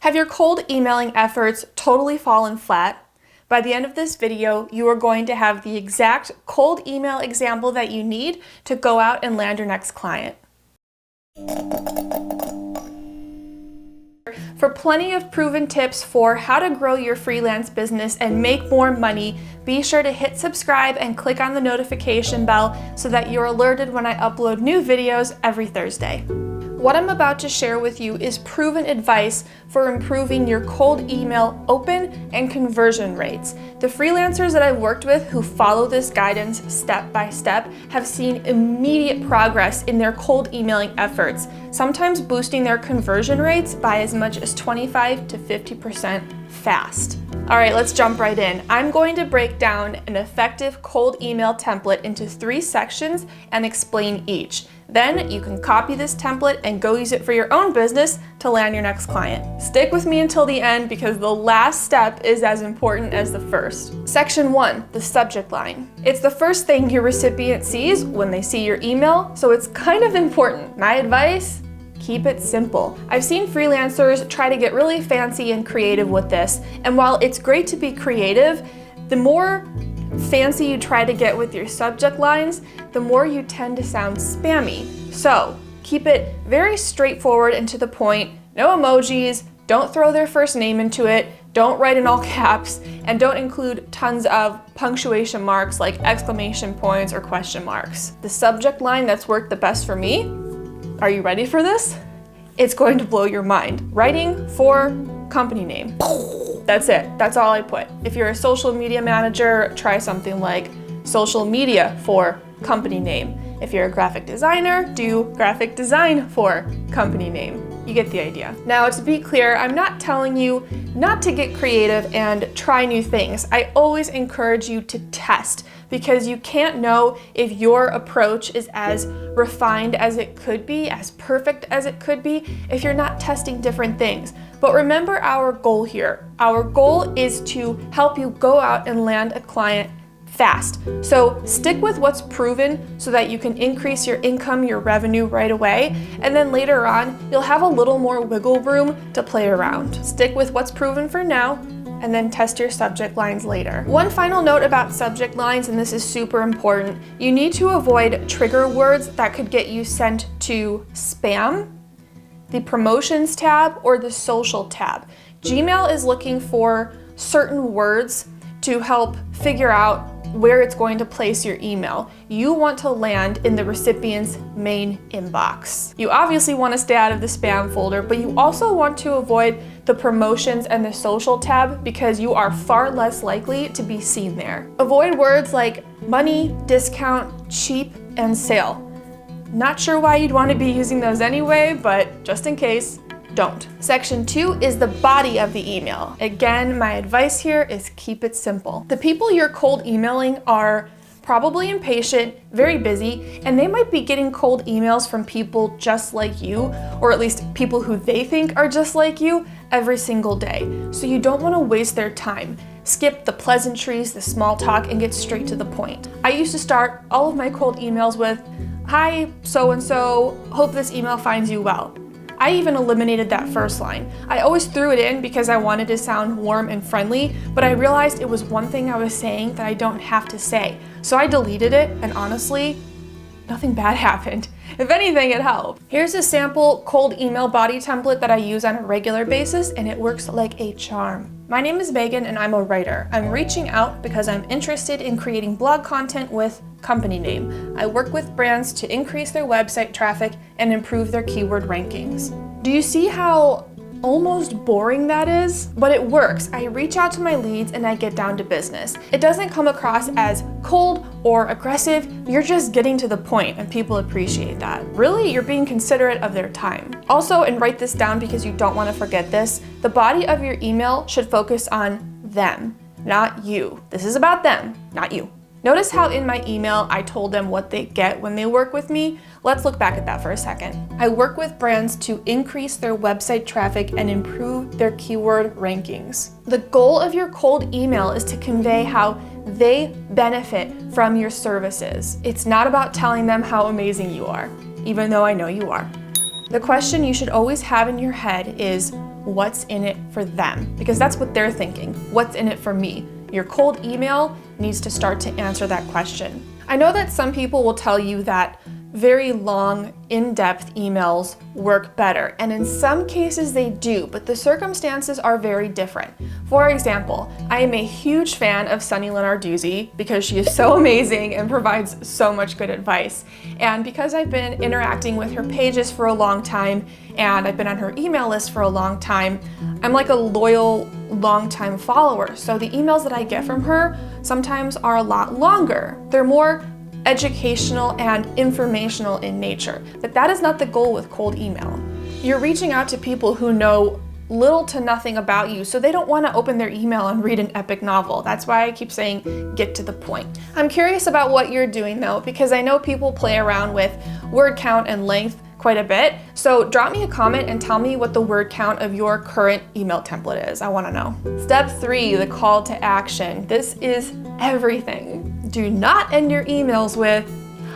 Have your cold emailing efforts totally fallen flat? By the end of this video, you are going to have the exact cold email example that you need to go out and land your next client. For plenty of proven tips for how to grow your freelance business and make more money, be sure to hit subscribe and click on the notification bell so that you're alerted when I upload new videos every Thursday. What I'm about to share with you is proven advice for improving your cold email open and conversion rates. The freelancers that I've worked with who follow this guidance step by step have seen immediate progress in their cold emailing efforts, sometimes boosting their conversion rates by as much as 25 to 50% fast. All right, let's jump right in. I'm going to break down an effective cold email template into 3 sections and explain each. Then you can copy this template and go use it for your own business to land your next client. Stick with me until the end because the last step is as important as the first. Section 1, the subject line. It's the first thing your recipient sees when they see your email, so it's kind of important. My advice? Keep it simple. I've seen freelancers try to get really fancy and creative with this, and while it's great to be creative, the more fancy you try to get with your subject lines, the more you tend to sound spammy. So keep it very straightforward and to the point, no emojis, don't throw their first name into it, don't write in all caps, and don't include tons of punctuation marks like exclamation points or question marks. The subject line that's worked the best for me, are you ready for this? It's going to blow your mind. Writing for company name. That's it. That's all I put. If you're a social media manager, try something like social media for company name. If you're a graphic designer, do graphic design for company name. You get the idea. Now, to be clear, I'm not telling you not to get creative and try new things. I always encourage you to test because you can't know if your approach is as refined as it could be, as perfect as it could be, if you're not testing different things. But remember our goal here. Our goal is to help you go out and land a client fast. So stick with what's proven so that you can increase your income, your revenue right away, and then later on, you'll have a little more wiggle room to play around. Stick with what's proven for now, and then test your subject lines later. One final note about subject lines, and this is super important, you need to avoid trigger words that could get you sent to spam, the promotions tab, or the social tab. Gmail is looking for certain words to help figure out where it's going to place your email. You want to land in the recipient's main inbox. You obviously want to stay out of the spam folder, but you also want to avoid the promotions and the social tab because you are far less likely to be seen there. Avoid words like money, discount, cheap, and sale. Not sure why you'd want to be using those anyway, but just in case, don't. Section 2 is the body of the email. Again, my advice here is keep it simple. The people you're cold emailing are probably impatient, very busy, and they might be getting cold emails from people just like you, or at least people who they think are just like you, every single day. So you don't want to waste their time. Skip the pleasantries, the small talk, and get straight to the point. I used to start all of my cold emails with, "Hi, so-and-so, hope this email finds you well." I even eliminated that first line. I always threw it in because I wanted to sound warm and friendly, but I realized it was one thing I was saying that I don't have to say. So I deleted it, and honestly, nothing bad happened. If anything, it helped. Here's a sample cold email body template that I use on a regular basis, and it works like a charm. My name is Megan, and I'm a writer. I'm reaching out because I'm interested in creating blog content with company name. I work with brands to increase their website traffic and improve their keyword rankings. Do you see how almost boring that is? But it works. I reach out to my leads and I get down to business. It doesn't come across as cold or aggressive. You're just getting to the point and people appreciate that. Really, you're being considerate of their time. Also, and write this down because you don't want to forget this, the body of your email should focus on them, not you. This is about them, not you. Notice how in my email I told them what they get when they work with me? Let's look back at that for a second. I work with brands to increase their website traffic and improve their keyword rankings. The goal of your cold email is to convey how they benefit from your services. It's not about telling them how amazing you are, even though I know you are. The question you should always have in your head is, what's in it for them, because that's what they're thinking. What's in it for me? Your cold email needs to start to answer that question. I know that some people will tell you that very long, in-depth emails work better, and in some cases they do, but the circumstances are very different. For example, I am a huge fan of Sunny Lenarduzzi because she is so amazing and provides so much good advice. And because I've been interacting with her pages for a long time and I've been on her email list for a long time, I'm like a loyal, long-time follower. So the emails that I get from her sometimes are a lot longer. They're more educational and informational in nature, but that is not the goal with cold email. You're reaching out to people who know little to nothing about you, so they don't want to open their email and read an epic novel. That's why I keep saying get to the point. I'm curious about what you're doing though, because I know people play around with word count and length quite a bit. So drop me a comment and tell me what the word count of your current email template is. I want to know. Step 3, the call to action. This is everything. Do not end your emails with,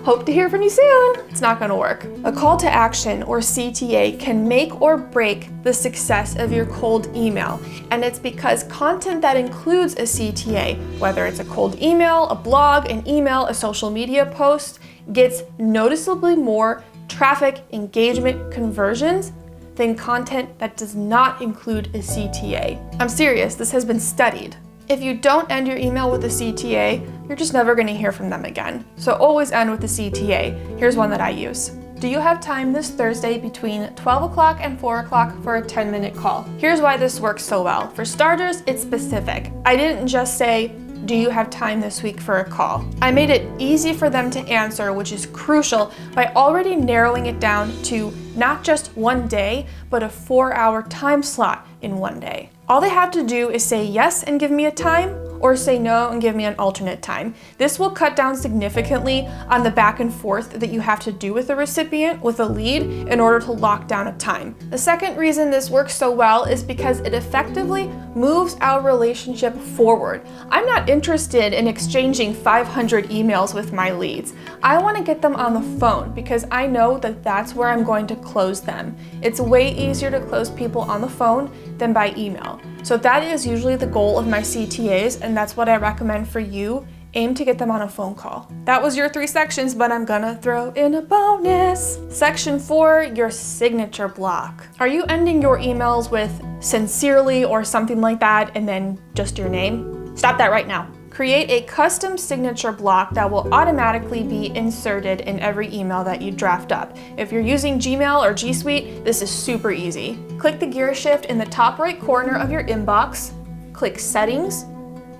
"Hope to hear from you soon." It's not going to work. A call to action, or CTA, can make or break the success of your cold email. And it's because content that includes a CTA, whether it's a cold email, a blog, an email, a social media post, gets noticeably more traffic, engagement, conversions than content that does not include a CTA. I'm serious, this has been studied. If you don't end your email with a CTA, you're just never going to hear from them again. So always end with a CTA. Here's one that I use. Do you have time this Thursday between 12 o'clock and 4 o'clock for a 10-minute call? Here's why this works so well. For starters, it's specific. I didn't just say, do you have time this week for a call? I made it easy for them to answer, which is crucial, by already narrowing it down to not just one day, but a 4-hour time slot in one day. All they have to do is say yes and give me a time, or say no and give me an alternate time. This will cut down significantly on the back and forth that you have to do with a recipient, with a lead, in order to lock down a time. The second reason this works so well is because it effectively moves our relationship forward. I'm not interested in exchanging 500 emails with my leads. I want to get them on the phone because I know that that's where I'm going to close them. It's way easier to close people on the phone than by email. So that is usually the goal of my CTAs, and that's what I recommend for you. Aim to get them on a phone call. That was your 3 sections, but I'm gonna throw in a bonus. Section 4, your signature block. Are you ending your emails with sincerely or something like that and then just your name? Stop that right now. Create a custom signature block that will automatically be inserted in every email that you draft up. If you're using Gmail or G Suite, this is super easy. Click the gear shift in the top right corner of your inbox, click Settings,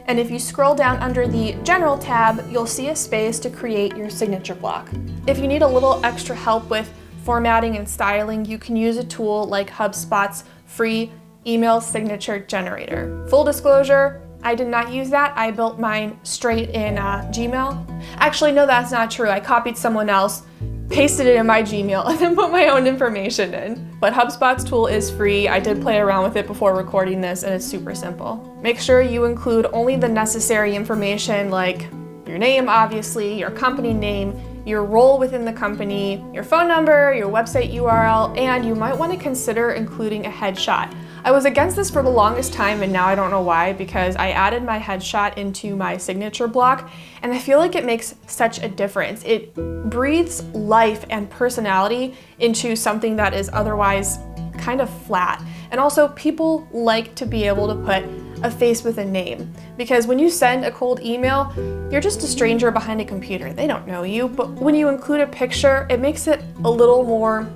and if you scroll down under the General tab, you'll see a space to create your signature block. If you need a little extra help with formatting and styling, you can use a tool like HubSpot's free email signature generator. Full disclosure, I did not use that. I built mine straight in Gmail. Actually, no, that's not true. I copied someone else, pasted it in my Gmail, and then put my own information in. But HubSpot's tool is free. I did play around with it before recording this, and it's super simple. Make sure you include only the necessary information, like your name, obviously, your company name, your role within the company, your phone number, your website URL, and you might want to consider including a headshot. I was against this for the longest time, and now I don't know why, because I added my headshot into my signature block, and I feel like it makes such a difference. It breathes life and personality into something that is otherwise kind of flat. And also, people like to be able to put a face with a name, because when you send a cold email, you're just a stranger behind a computer. They don't know you, but when you include a picture, it makes it a little more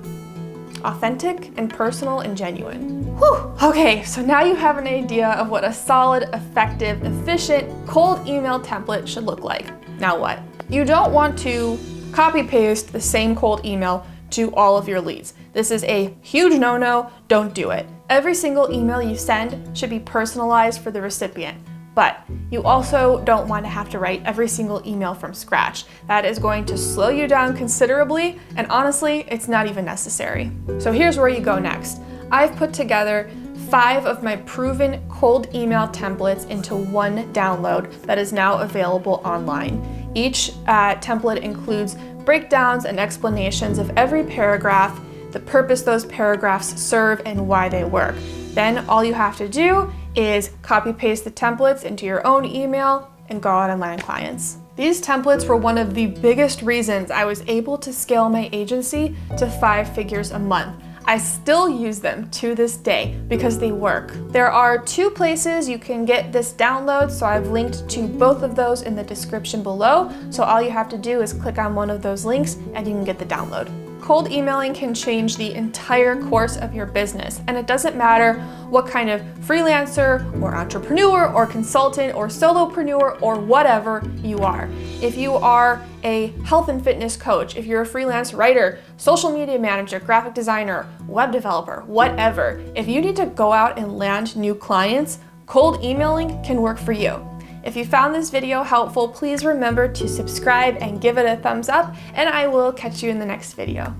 authentic and personal and genuine. Whew. Okay, so now you have an idea of what a solid, effective, efficient cold email template should look like. Now what? You don't want to copy paste the same cold email to all of your leads. This is a huge no-no, don't do it. Every single email you send should be personalized for the recipient. But you also don't want to have to write every single email from scratch. That is going to slow you down considerably, and honestly, it's not even necessary. So here's where you go next. I've put together 5 of my proven cold email templates into one download that is now available online. Each template includes breakdowns and explanations of every paragraph, the purpose those paragraphs serve, and why they work. Then all you have to do is copy paste the templates into your own email and go out and land clients. These templates were one of the biggest reasons I was able to scale my agency to 5 figures a month. I still use them to this day because they work. There are 2 places you can get this download, so I've linked to both of those in the description below. So all you have to do is click on one of those links and you can get the download. Cold emailing can change the entire course of your business, and it doesn't matter what kind of freelancer or entrepreneur or consultant or solopreneur or whatever you are. If you are a health and fitness coach, if you're a freelance writer, social media manager, graphic designer, web developer, whatever, if you need to go out and land new clients, cold emailing can work for you. If you found this video helpful, please remember to subscribe and give it a thumbs up, and I will catch you in the next video.